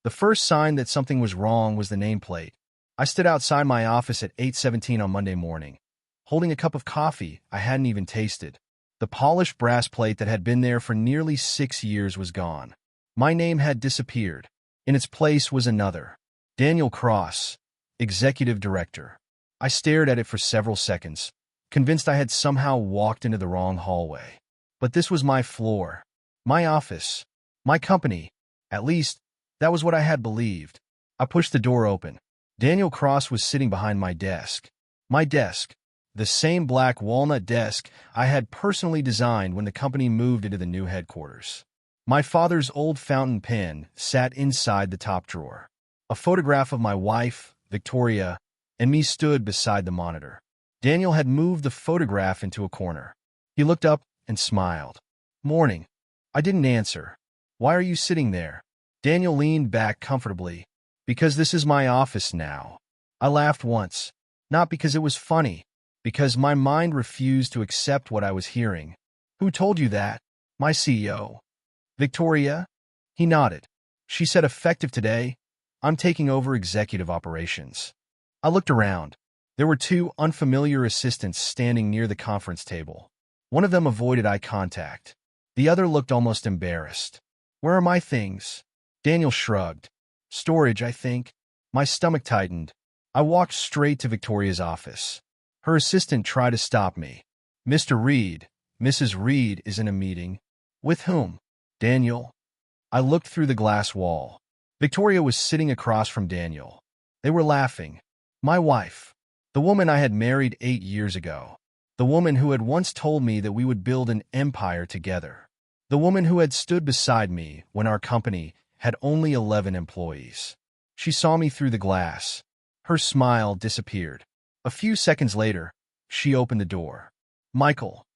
The first sign that something was wrong was the nameplate. I stood outside my office at 8:17 on Monday morning, holding a cup of coffee I hadn't even tasted. The polished brass plate that had been there for nearly 6 years was gone. My name had disappeared. In its place was another. Daniel Cross, Executive Director. I stared at it for several seconds, convinced I had somehow walked into the wrong hallway. But this was my floor, my office, my company. At least, that was what I had believed. I pushed the door open. Daniel Cross was sitting behind my desk. My desk, the same black walnut desk I had personally designed when the company moved into the new headquarters. My father's old fountain pen sat inside the top drawer. A photograph of my wife, Victoria, and me stood beside the monitor. Daniel had moved the photograph into a corner. He looked up and smiled. "Morning." I didn't answer. "Why are you sitting there?" Daniel leaned back comfortably. "Because this is my office now." I laughed once, not because it was funny, because my mind refused to accept what I was hearing. "Who told you that?" "My CEO." "Victoria?" He nodded. "She said effective today, I'm taking over executive operations." I looked around. There were two unfamiliar assistants standing near the conference table. One of them avoided eye contact. The other looked almost embarrassed. "Where are my things?" Daniel shrugged. "Storage, I think." My stomach tightened. I walked straight to Victoria's office. Her assistant tried to stop me. "Mr. Reed, Mrs. Reed is in a meeting." "With whom?" "Daniel." I looked through the glass wall. Victoria was sitting across from Daniel. They were laughing. My wife. The woman I had married 8 years ago. The woman who had once told me that we would build an empire together. The woman who had stood beside me when our company had only 11 employees. She saw me through the glass. Her smile disappeared. A few seconds later, she opened the door. "Michael,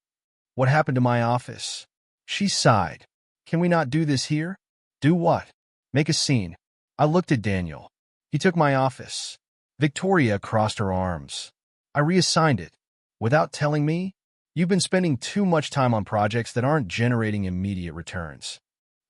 what happened to my office?" She sighed. "Can we not do this here?" "Do what?" "Make a scene." I looked at Daniel. "He took my office." Victoria crossed her arms. "I reassigned it. Without telling me? You've been spending too much time on projects that aren't generating immediate returns."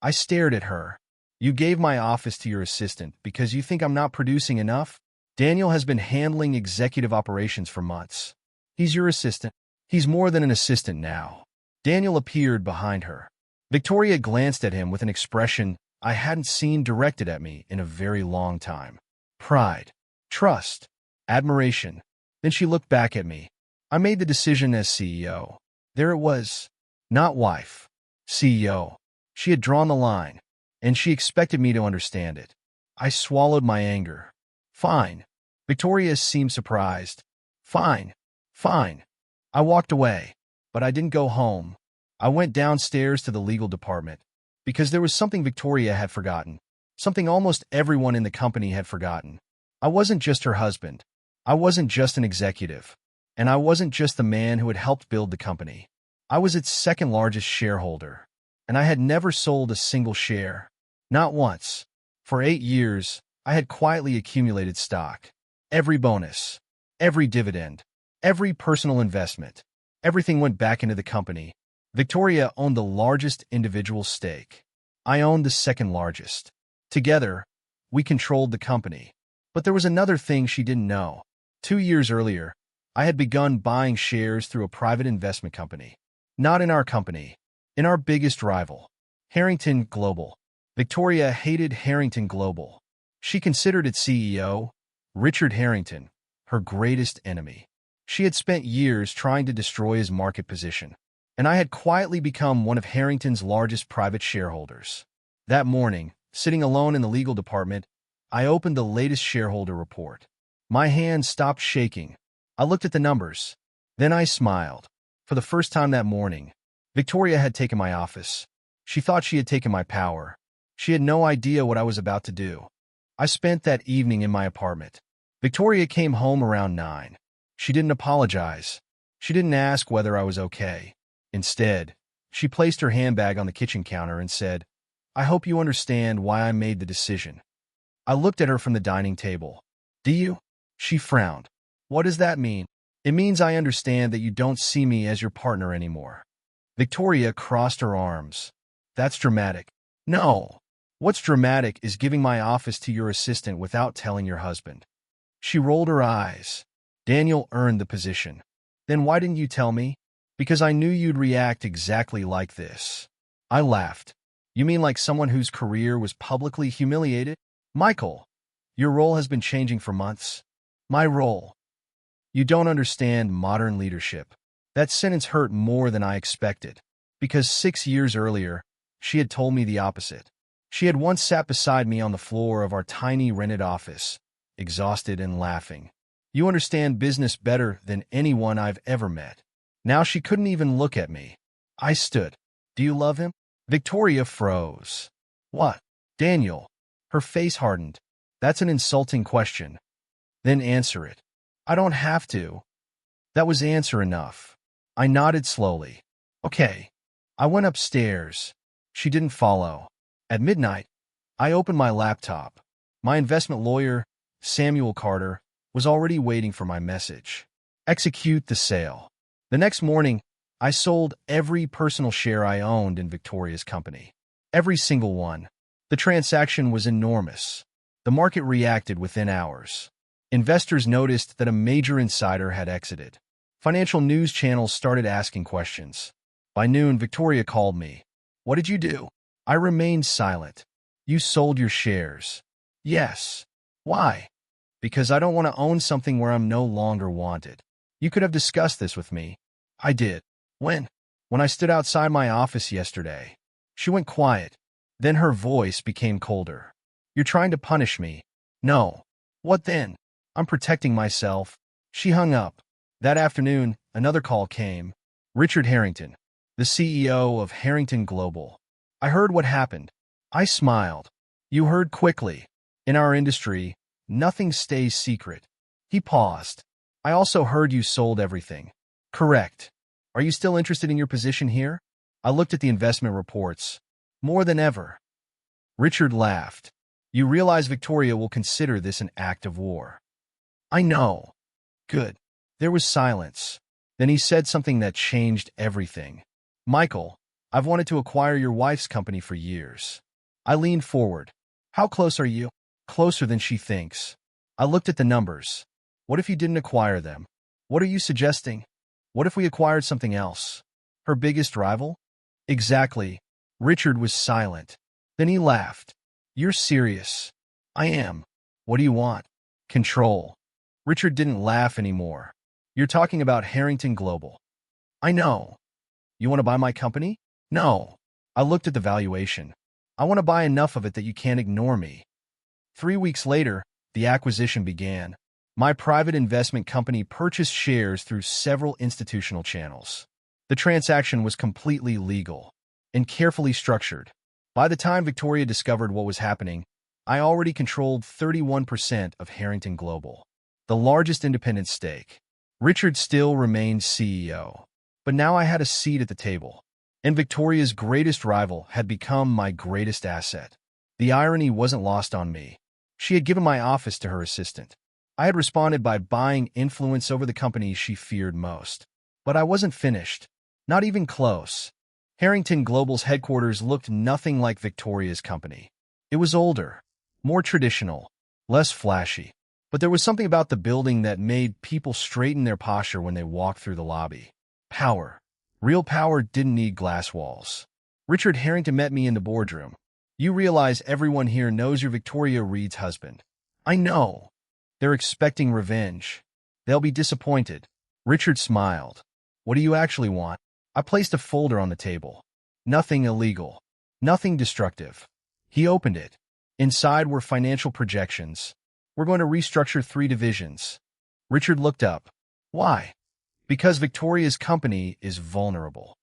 I stared at her. "You gave my office to your assistant because you think I'm not producing enough?" "Daniel has been handling executive operations for months." "He's your assistant." "He's more than an assistant now." Daniel appeared behind her. Victoria glanced at him with an expression I hadn't seen directed at me in a very long time. Pride, trust, admiration. Then she looked back at me. I made the decision as CEO. There it was. Not wife. CEO. She had drawn the line, and she expected me to understand it. I swallowed my anger. "Fine." Victoria seemed surprised. "Fine. Fine." I walked away, but I didn't go home. I went downstairs to the legal department, because there was something Victoria had forgotten, something almost everyone in the company had forgotten. I wasn't just her husband. I wasn't just an executive. And I wasn't just the man who had helped build the company. I was its second largest shareholder. And I had never sold a single share. Not once. For 8 years, I had quietly accumulated stock. Every bonus, every dividend, every personal investment, everything went back into the company. Victoria owned the largest individual stake. I owned the second largest. Together, we controlled the company. But there was another thing she didn't know. 2 years earlier, I had begun buying shares through a private investment company. Not in our company, in our biggest rival, Harrington Global. Victoria hated Harrington Global. She considered its CEO, Richard Harrington, her greatest enemy. She had spent years trying to destroy his market position, and I had quietly become one of Harrington's largest private shareholders. That morning, sitting alone in the legal department, I opened the latest shareholder report. My hand stopped shaking. I looked at the numbers. Then I smiled. For the first time that morning, Victoria had taken my office. She thought she had taken my power. She had no idea what I was about to do. I spent that evening in my apartment. Victoria came home around 9. She didn't apologize. She didn't ask whether I was okay. Instead, she placed her handbag on the kitchen counter and said, "I hope you understand why I made the decision." I looked at her from the dining table. "Do you?" She frowned. "What does that mean?" "It means I understand that you don't see me as your partner anymore." Victoria crossed her arms. "That's dramatic." "No. What's dramatic is giving my office to your assistant without telling your husband. She rolled her eyes. Daniel earned the position. Then why didn't you tell me? Because I knew you'd react exactly like this. I laughed. You mean like someone whose career was publicly humiliated? Michael, your role has been changing for months. My role. You don't understand modern leadership. That sentence hurt more than I expected, because 6 years earlier, she had told me the opposite. She had once sat beside me on the floor of our tiny rented office, exhausted and laughing. You understand business better than anyone I've ever met. Now she couldn't even look at me. I stood. Do you love him? Victoria froze. What? Daniel. Her face hardened. That's an insulting question. Then answer it. I don't have to. That was answer enough. I nodded slowly. Okay. I went upstairs. She didn't follow. At midnight, I opened my laptop. My investment lawyer, Samuel Carter, was already waiting for my message. Execute the sale. The next morning, I sold every personal share I owned in Victoria's company. Every single one. The transaction was enormous. The market reacted within hours. Investors noticed that a major insider had exited. Financial news channels started asking questions. By noon, Victoria called me. What did you do? I remained silent. You sold your shares. Yes. Why? Because I don't want to own something where I'm no longer wanted. You could have discussed this with me. I did. When? When I stood outside my office yesterday. She went quiet. Then her voice became colder. You're trying to punish me. No. What then? I'm protecting myself. She hung up. That afternoon, another call came. Richard Harrington, the CEO of Harrington Global. I heard what happened. I smiled. You heard quickly. In our industry, nothing stays secret. He paused. I also heard you sold everything. Correct. Are you still interested in your position here? I looked at the investment reports. More than ever. Richard laughed. You realize Victoria will consider this an act of war. I know. Good. There was silence. Then he said something that changed everything. Michael, I've wanted to acquire your wife's company for years. I leaned forward. How close are you? Closer than she thinks. I looked at the numbers. What if you didn't acquire them? What are you suggesting? What if we acquired something else? Her biggest rival? Exactly. Richard was silent. Then he laughed. You're serious. I am. What do you want? Control. Richard didn't laugh anymore. You're talking about Harrington Global. I know. You want to buy my company? No. I looked at the valuation. I want to buy enough of it that you can't ignore me. 3 weeks later, the acquisition began. My private investment company purchased shares through several institutional channels. The transaction was completely legal and carefully structured. By the time Victoria discovered what was happening, I already controlled 31% of Harrington Global, the largest independent stake. Richard still remained CEO, but now I had a seat at the table, and Victoria's greatest rival had become my greatest asset. The irony wasn't lost on me. She had given my office to her assistant. I had responded by buying influence over the company she feared most. But I wasn't finished. Not even close. Harrington Global's headquarters looked nothing like Victoria's company. It was older, more traditional, less flashy. But there was something about the building that made people straighten their posture when they walked through the lobby. Power. Real power didn't need glass walls. Richard Harrington met me in the boardroom. You realize everyone here knows you're Victoria Reed's husband. I know. They're expecting revenge. They'll be disappointed. Richard smiled. What do you actually want? I placed a folder on the table. Nothing illegal. Nothing destructive. He opened it. Inside were financial projections. We're going to restructure 3 divisions. Richard looked up. Why? Because Victoria's company is vulnerable.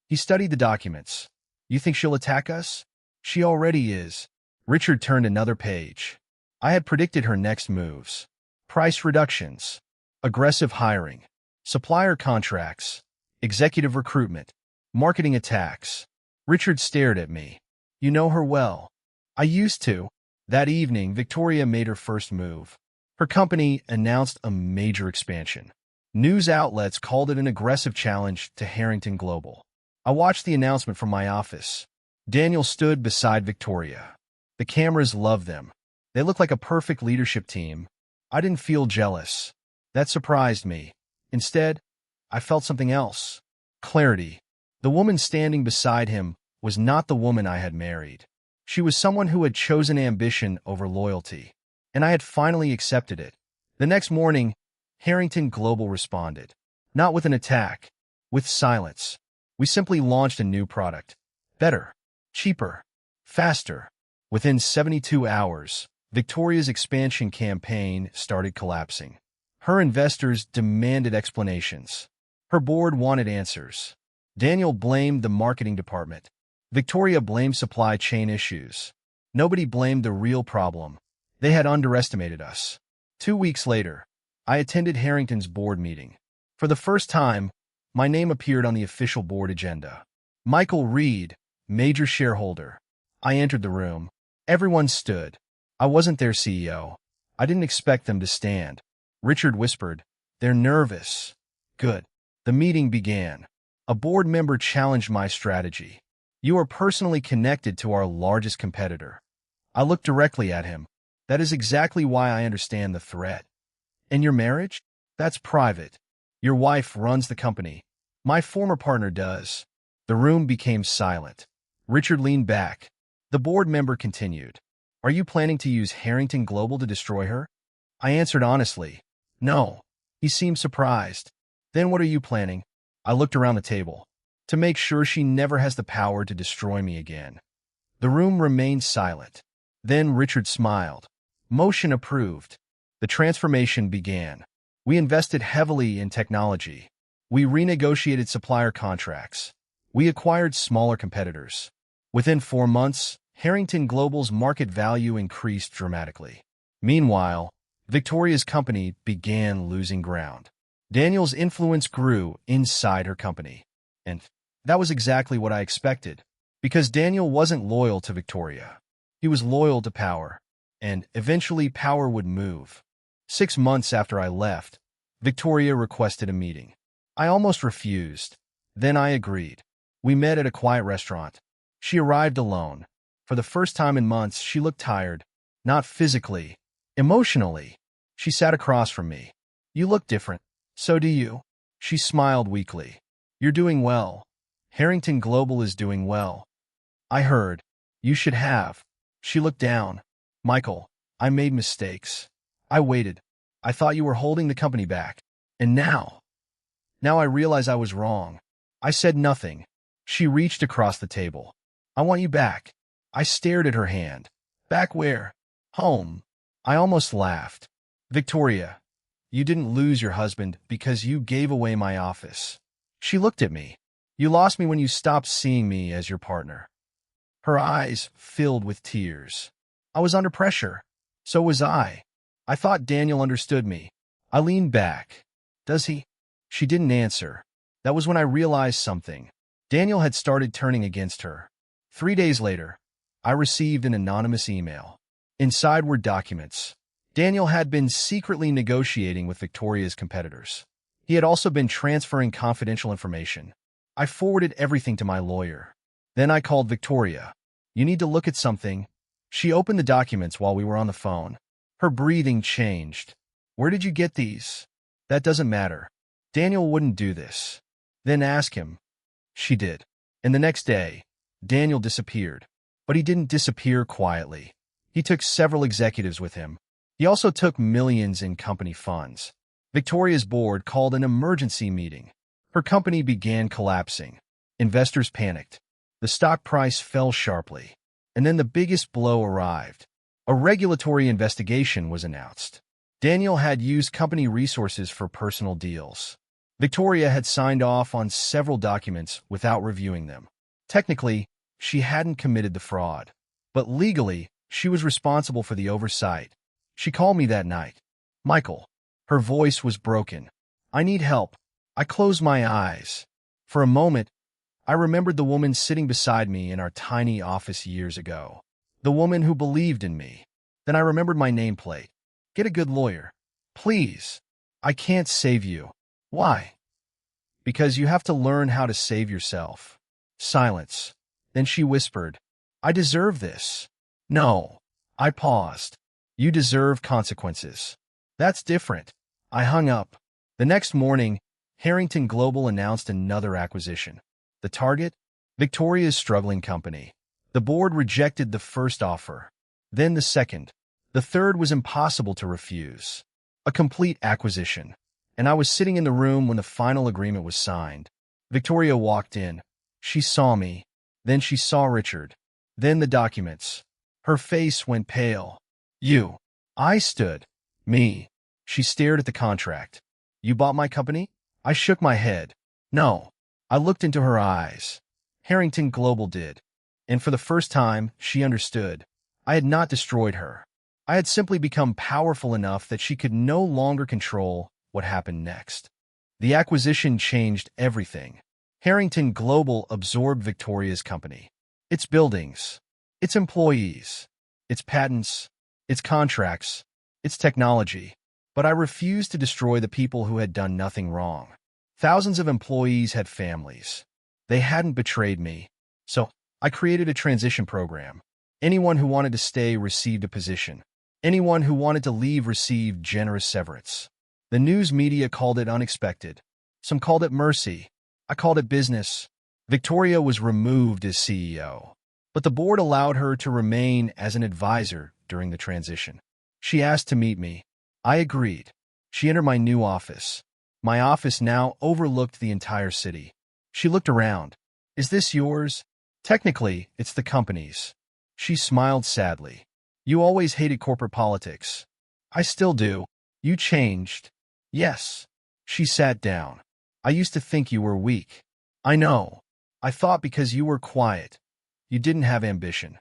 He studied the documents. You think she'll attack us? She already is. Richard turned another page. I had predicted her next moves. Price reductions. Aggressive hiring. Supplier contracts. Executive recruitment. Marketing attacks. Richard stared at me. You know her well. I used to. That evening, Victoria made her first move. Her company announced a major expansion. News outlets called it an aggressive challenge to Harrington Global. I watched the announcement from my office. Daniel stood beside Victoria. The cameras loved them. They looked like a perfect leadership team. I didn't feel jealous. That surprised me. Instead, I felt something else. Clarity. The woman standing beside him was not the woman I had married. She was someone who had chosen ambition over loyalty, and I had finally accepted it. The next morning, Harrington Global responded. Not with an attack, with silence. We simply launched a new product. Better, cheaper, faster. Within 72 hours, Victoria's expansion campaign started collapsing. Her investors demanded explanations. Her board wanted answers. Daniel blamed the marketing department. Victoria blamed supply chain issues. Nobody blamed the real problem. They had underestimated us. 2 weeks later, I attended Harrington's board meeting. For the first time, my name appeared on the official board agenda. Michael Reed, major shareholder. I entered the room. Everyone stood. I wasn't their CEO. I didn't expect them to stand. Richard whispered, "They're nervous." Good. The meeting began. A board member challenged my strategy. "You are personally connected to our largest competitor." I looked directly at him. "That is exactly why I understand the threat." "And your marriage? That's private. Your wife runs the company. My former partner does." The room became silent. Richard leaned back. The board member continued. "Are you planning to use Harrington Global to destroy her?" I answered honestly, "No." He seemed surprised. "Then what are you planning?" I looked around the table. "To make sure she never has the power to destroy me again." The room remained silent. Then Richard smiled. Motion approved. The transformation began. We invested heavily in technology. We renegotiated supplier contracts. We acquired smaller competitors. Within 4 months, Harrington Global's market value increased dramatically. Meanwhile, Victoria's company began losing ground. Daniel's influence grew inside her company. And that was exactly what I expected. Because Daniel wasn't loyal to Victoria. He was loyal to power. And eventually power would move. 6 months after I left, Victoria requested a meeting. I almost refused. Then I agreed. We met at a quiet restaurant. She arrived alone. For the first time in months, she looked tired. Not physically, emotionally. She sat across from me. "You look different." "So do you." She smiled weakly. "You're doing well. Harrington Global is doing well." I heard. "You should have." She looked down. "Michael, I made mistakes. I waited. I thought you were holding the company back. And now I realize I was wrong." I said nothing. She reached across the table. "I want you back." I stared at her hand. "Back where?" "Home." I almost laughed. "Victoria, you didn't lose your husband because you gave away my office." She looked at me. "You lost me when you stopped seeing me as your partner." Her eyes filled with tears. I was under pressure. So was I. I thought Daniel understood me. I leaned back. "Does he?" She didn't answer. That was when I realized something. Daniel had started turning against her. 3 days later, I received an anonymous email. Inside were documents. Daniel had been secretly negotiating with Victoria's competitors. He had also been transferring confidential information. I forwarded everything to my lawyer. Then I called Victoria. "You need to look at something." She opened the documents while we were on the phone. Her breathing changed. "Where did you get these?" "That doesn't matter. Daniel wouldn't do this." "Then ask him." She did. And the next day, Daniel disappeared. But he didn't disappear quietly. He took several executives with him. He also took millions in company funds. Victoria's board called an emergency meeting. Her company began collapsing. Investors panicked. The stock price fell sharply. And then the biggest blow arrived. A regulatory investigation was announced. Daniel had used company resources for personal deals. Victoria had signed off on several documents without reviewing them. Technically, she hadn't committed the fraud. But legally, she was responsible for the oversight. She called me that night. "Michael." Her voice was broken. "I need help." I closed my eyes. For a moment, I remembered the woman sitting beside me in our tiny office years ago. The woman who believed in me. Then I remembered my nameplate. "Get a good lawyer. Please. I can't save you." "Why?" "Because you have to learn how to save yourself." Silence. Then she whispered, "I deserve this." No. I paused. You deserve consequences. That's different. I hung up. The next morning, Harrington Global announced another acquisition. The target? Victoria's struggling company. The board rejected the first offer. Then the second. The third was impossible to refuse. A complete acquisition. And I was sitting in the room when the final agreement was signed. Victoria walked in. She saw me. Then she saw Richard. Then the documents. Her face went pale. You. I stood. Me. She stared at the contract. You bought my company? I shook my head. No. I looked into her eyes. Harrington Global did. And for the first time, she understood. I had not destroyed her. I had simply become powerful enough that she could no longer control what happened next. The acquisition changed everything. Harrington Global absorbed Victoria's company. Its buildings, its employees, its patents, its contracts, its technology. But I refused to destroy the people who had done nothing wrong. Thousands of employees had families. They hadn't betrayed me. So, I created a transition program. Anyone who wanted to stay received a position. Anyone who wanted to leave received generous severance. The news media called it unexpected. Some called it mercy. I called it business. Victoria was removed as CEO. But the board allowed her to remain as an advisor during the transition. She asked to meet me. I agreed. She entered my new office. My office now overlooked the entire city. She looked around. Is this yours? Technically, it's the company's. She smiled sadly. You always hated corporate politics. I still do. You changed. Yes. She sat down. I used to think you were weak. I know. I thought because you were quiet. You didn't have ambition.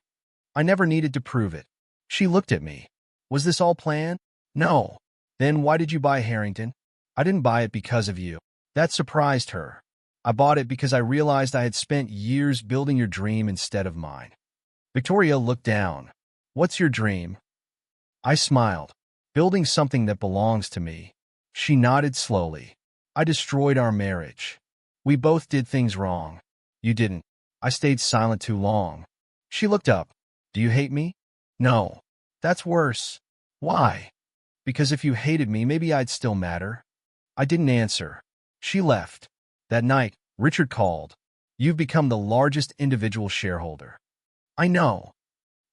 I never needed to prove it. She looked at me. Was this all planned? No. Then why did you buy Harrington? I didn't buy it because of you. That surprised her. I bought it because I realized I had spent years building your dream instead of mine. Victoria looked down. What's your dream? I smiled. Building something that belongs to me. She nodded slowly. I destroyed our marriage. We both did things wrong. You didn't. I stayed silent too long. She looked up. Do you hate me? No. That's worse. Why? Because if you hated me, maybe I'd still matter. I didn't answer. She left. That night, Richard called. You've become the largest individual shareholder. I know.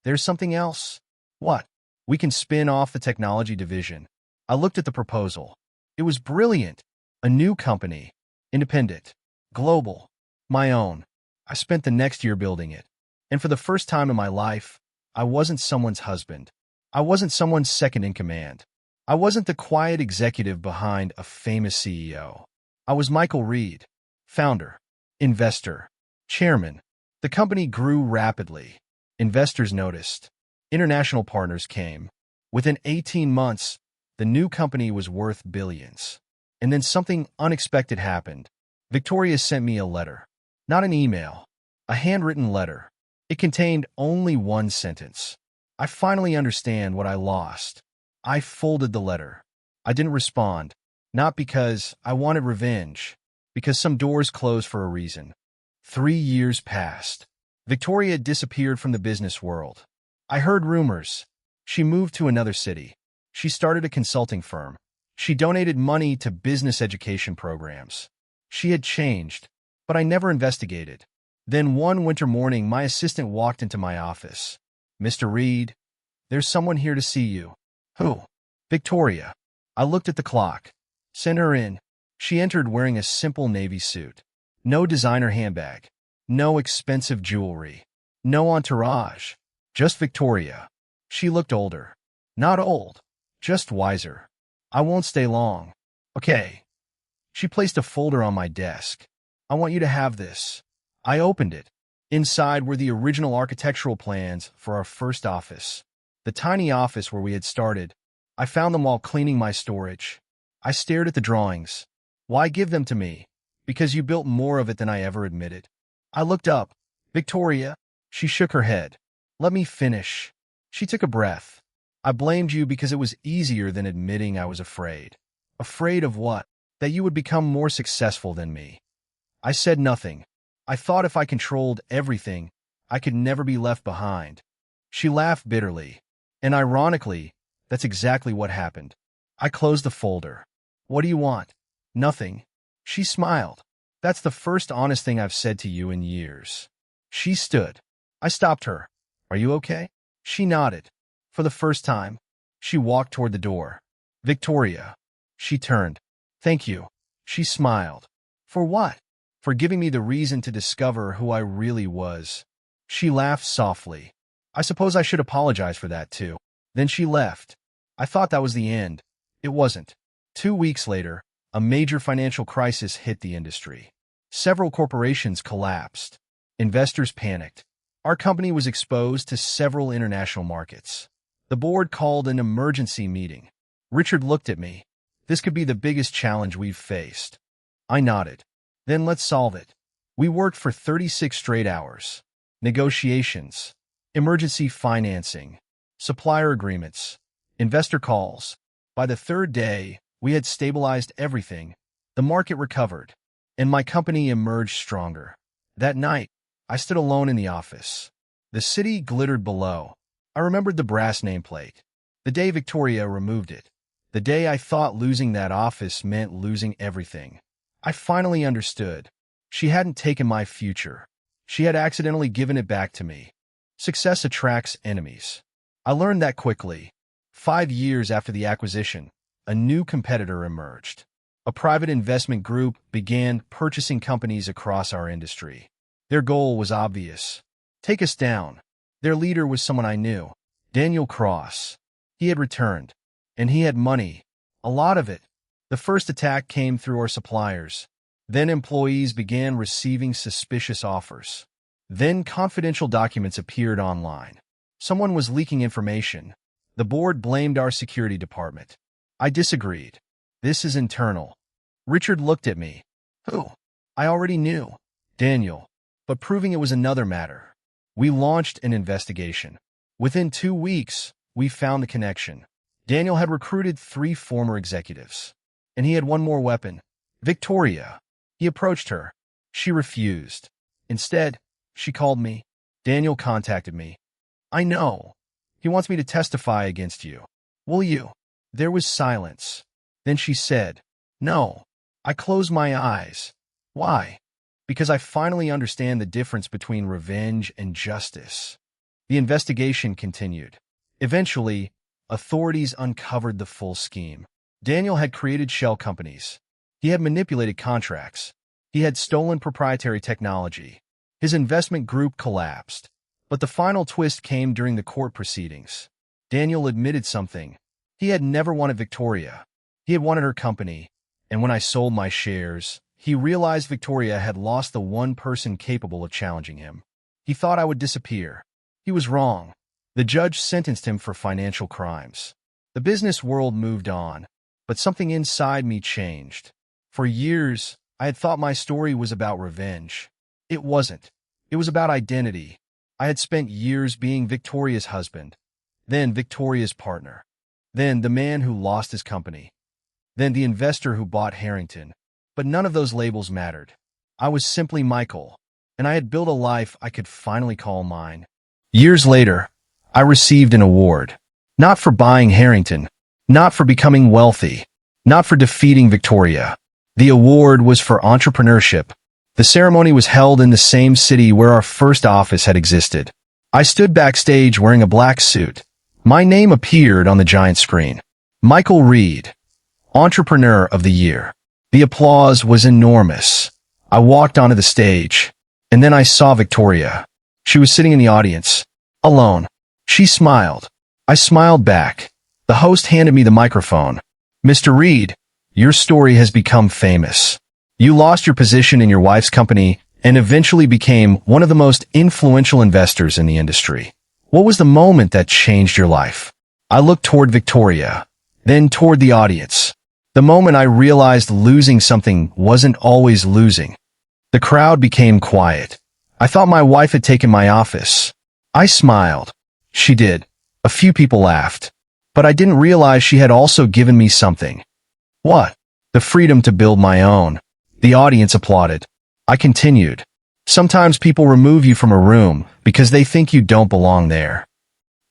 There's something else. What? We can spin off the technology division. I looked at the proposal. It was brilliant. A new company. Independent. Global. My own. I spent the next year building it. And for the first time in my life, I wasn't someone's husband. I wasn't someone's second in command. I wasn't the quiet executive behind a famous CEO. I was Michael Reed, founder, investor, chairman. The company grew rapidly. Investors noticed. International partners came. Within 18 months, the new company was worth billions. And then something unexpected happened. Victoria sent me a letter. Not an email. A handwritten letter. It contained only one sentence. I finally understand what I lost. I folded the letter. I didn't respond. Not because I wanted revenge. Because some doors closed for a reason. 3 years passed. Victoria disappeared from the business world. I heard rumors. She moved to another city. She started a consulting firm. She donated money to business education programs. She had changed, but I never investigated. Then one winter morning, my assistant walked into my office. Mr. Reed, there's someone here to see you. Who? Victoria. I looked at the clock. Send her in. She entered wearing a simple navy suit. No designer handbag. No expensive jewelry. No entourage. Just Victoria. She looked older. Not old. Just wiser. I won't stay long. Okay. She placed a folder on my desk. I want you to have this. I opened it. Inside were the original architectural plans for our first office. The tiny office where we had started. I found them while cleaning my storage. I stared at the drawings. Why give them to me? Because you built more of it than I ever admitted. I looked up. Victoria. She shook her head. Let me finish. She took a breath. I blamed you because it was easier than admitting I was afraid. Afraid of what? That you would become more successful than me. I said nothing. I thought if I controlled everything, I could never be left behind. She laughed bitterly. And ironically, that's exactly what happened. I closed the folder. What do you want? Nothing. She smiled. That's the first honest thing I've said to you in years. She stood. I stopped her. Are you okay? She nodded. For the first time, she walked toward the door. Victoria. She turned. Thank you. She smiled. For what? For giving me the reason to discover who I really was. She laughed softly. I suppose I should apologize for that too. Then she left. I thought that was the end. It wasn't. 2 weeks later, a major financial crisis hit the industry. Several corporations collapsed. Investors panicked. Our company was exposed to several international markets. The board called an emergency meeting. Richard looked at me. This could be the biggest challenge we've faced. I nodded. Then let's solve it. We worked for 36 straight hours. Negotiations, emergency financing, supplier agreements, investor calls. By the third day, we had stabilized everything. The market recovered, and my company emerged stronger. That night, I stood alone in the office. The city glittered below. I remembered the brass nameplate. The day Victoria removed it. The day I thought losing that office meant losing everything. I finally understood. She hadn't taken my future. She had accidentally given it back to me. Success attracts enemies. I learned that quickly. 5 years after the acquisition, a new competitor emerged. A private investment group began purchasing companies across our industry. Their goal was obvious. Take us down. Their leader was someone I knew, Daniel Cross. He had returned, and he had money. A lot of it. The first attack came through our suppliers. Then employees began receiving suspicious offers. Then confidential documents appeared online. Someone was leaking information. The board blamed our security department. I disagreed. This is internal. Richard looked at me. Who? I already knew. Daniel. But proving it was another matter. We launched an investigation. Within 2 weeks, we found the connection. Daniel had recruited 3 former executives. And he had one more weapon. Victoria. He approached her. She refused. Instead, she called me. Daniel contacted me. I know. He wants me to testify against you. Will you? There was silence. Then she said, No. I closed my eyes. Why? Because I finally understand the difference between revenge and justice. The investigation continued. Eventually, authorities uncovered the full scheme. Daniel had created shell companies. He had manipulated contracts. He had stolen proprietary technology. His investment group collapsed. But the final twist came during the court proceedings. Daniel admitted something. He had never wanted Victoria. He had wanted her company. And when I sold my shares, he realized Victoria had lost the one person capable of challenging him. He thought I would disappear. He was wrong. The judge sentenced him for financial crimes. The business world moved on, but something inside me changed. For years, I had thought my story was about revenge. It wasn't. It was about identity. I had spent years being Victoria's husband, then Victoria's partner, then the man who lost his company, then the investor who bought Harrington. But none of those labels mattered. I was simply Michael, and I had built a life I could finally call mine. Years later, I received an award. Not for buying Harrington, not for becoming wealthy, not for defeating Victoria. The award was for entrepreneurship. The ceremony was held in the same city where our first office had existed. I stood backstage wearing a black suit. My name appeared on the giant screen. Michael Reed, Entrepreneur of the Year. The applause was enormous. I walked onto the stage, and then I saw Victoria. She was sitting in the audience, alone. She smiled. I smiled back. The host handed me the microphone. Mr. Reed, your story has become famous. You lost your position in your wife's company and eventually became one of the most influential investors in the industry. What was the moment that changed your life? I looked toward Victoria, then toward the audience. The moment I realized losing something wasn't always losing. The crowd became quiet. I thought my wife had taken my office. I smiled. She did. A few people laughed. But I didn't realize she had also given me something. What? The freedom to build my own. The audience applauded. I continued. Sometimes people remove you from a room because they think you don't belong there.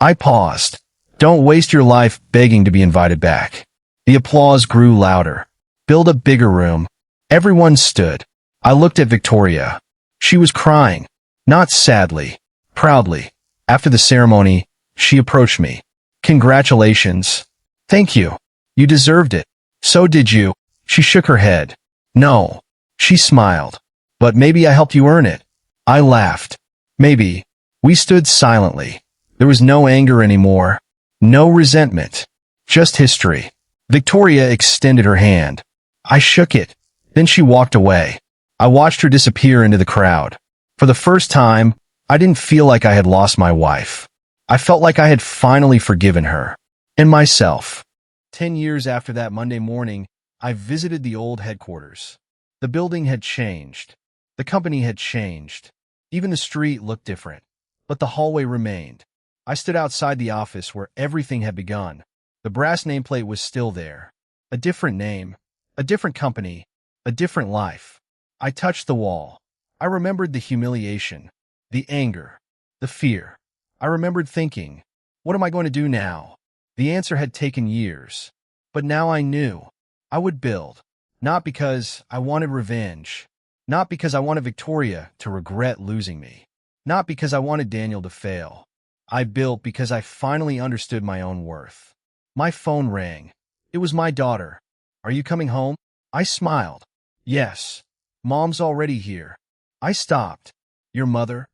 I paused. Don't waste your life begging to be invited back. The applause grew louder. Build a bigger room. Everyone stood. I looked at Victoria. She was crying. Not sadly. Proudly. After the ceremony, she approached me. Congratulations. Thank you. You deserved it. So did you. She shook her head. No. She smiled. But maybe I helped you earn it. I laughed. Maybe. We stood silently. There was no anger anymore. No resentment. Just history. Victoria extended her hand. I shook it. Then she walked away. I watched her disappear into the crowd. For the first time, I didn't feel like I had lost my wife. I felt like I had finally forgiven her. And myself. 10 years after that Monday morning, I visited the old headquarters. The building had changed. The company had changed. Even the street looked different. But the hallway remained. I stood outside the office where everything had begun. The brass nameplate was still there. A different name, a different company, a different life. I touched the wall. I remembered the humiliation, the anger, the fear. I remembered thinking, what am I going to do now? The answer had taken years. But now I knew. I would build. Not because I wanted revenge. Not because I wanted Victoria to regret losing me. Not because I wanted Daniel to fail. I built because I finally understood my own worth. My phone rang. It was my daughter. Are you coming home? I smiled. Yes. Mom's already here. I stopped. Your mother?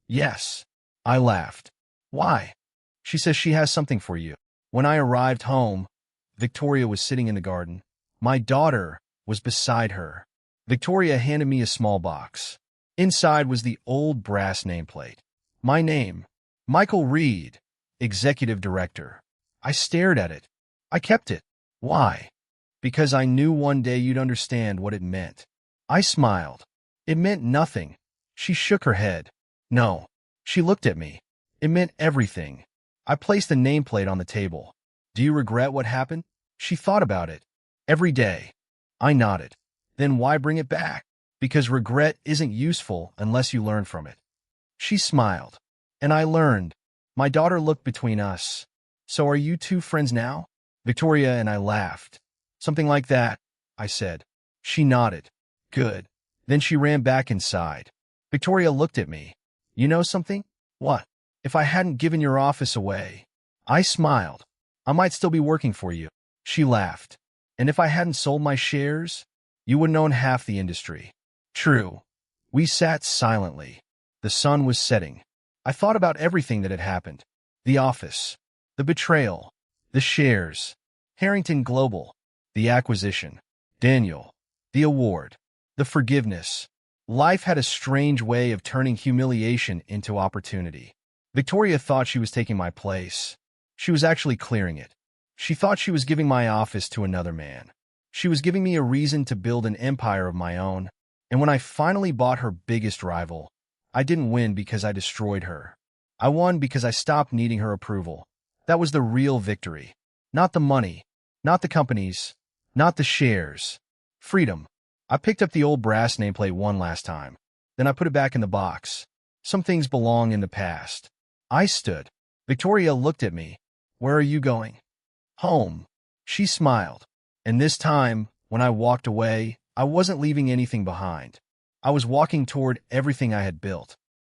Yes. I laughed. Why? She says she has something for you. When I arrived home, Victoria was sitting in the garden. My daughter was beside her. Victoria handed me a small box. Inside was the old brass nameplate. My name, Michael Reed, Executive Director. I stared at it. I kept it. Why? Because I knew one day you'd understand what it meant. I smiled. It meant nothing. She shook her head. No. She looked at me. It meant everything. I placed the nameplate on the table. Do you regret what happened? She thought about it. Every day. I nodded. Then why bring it back? Because regret isn't useful unless you learn from it. She smiled. And I learned. My daughter looked between us. So are you two friends now? Victoria and I laughed. Something like that, I said. She nodded. Good. Then she ran back inside. Victoria looked at me. You know something? What? If I hadn't given your office away. I smiled. I might still be working for you. She laughed. And if I hadn't sold my shares, you wouldn't own half the industry. True. We sat silently. The sun was setting. I thought about everything that had happened. The office. The betrayal. The shares. Harrington Global. The acquisition. Daniel. The award. The forgiveness. Life had a strange way of turning humiliation into opportunity. Victoria thought she was taking my place. She was actually clearing it. She thought she was giving my office to another man. She was giving me a reason to build an empire of my own. And when I finally bought her biggest rival, I didn't win because I destroyed her. I won because I stopped needing her approval. That was the real victory. Not the money. Not the companies. Not the shares. Freedom. I picked up the old brass nameplate one last time. Then I put it back in the box. Some things belong in the past. I stood. Victoria looked at me. Where are you going? Home. She smiled. And this time, when I walked away, I wasn't leaving anything behind. I was walking toward everything I had built.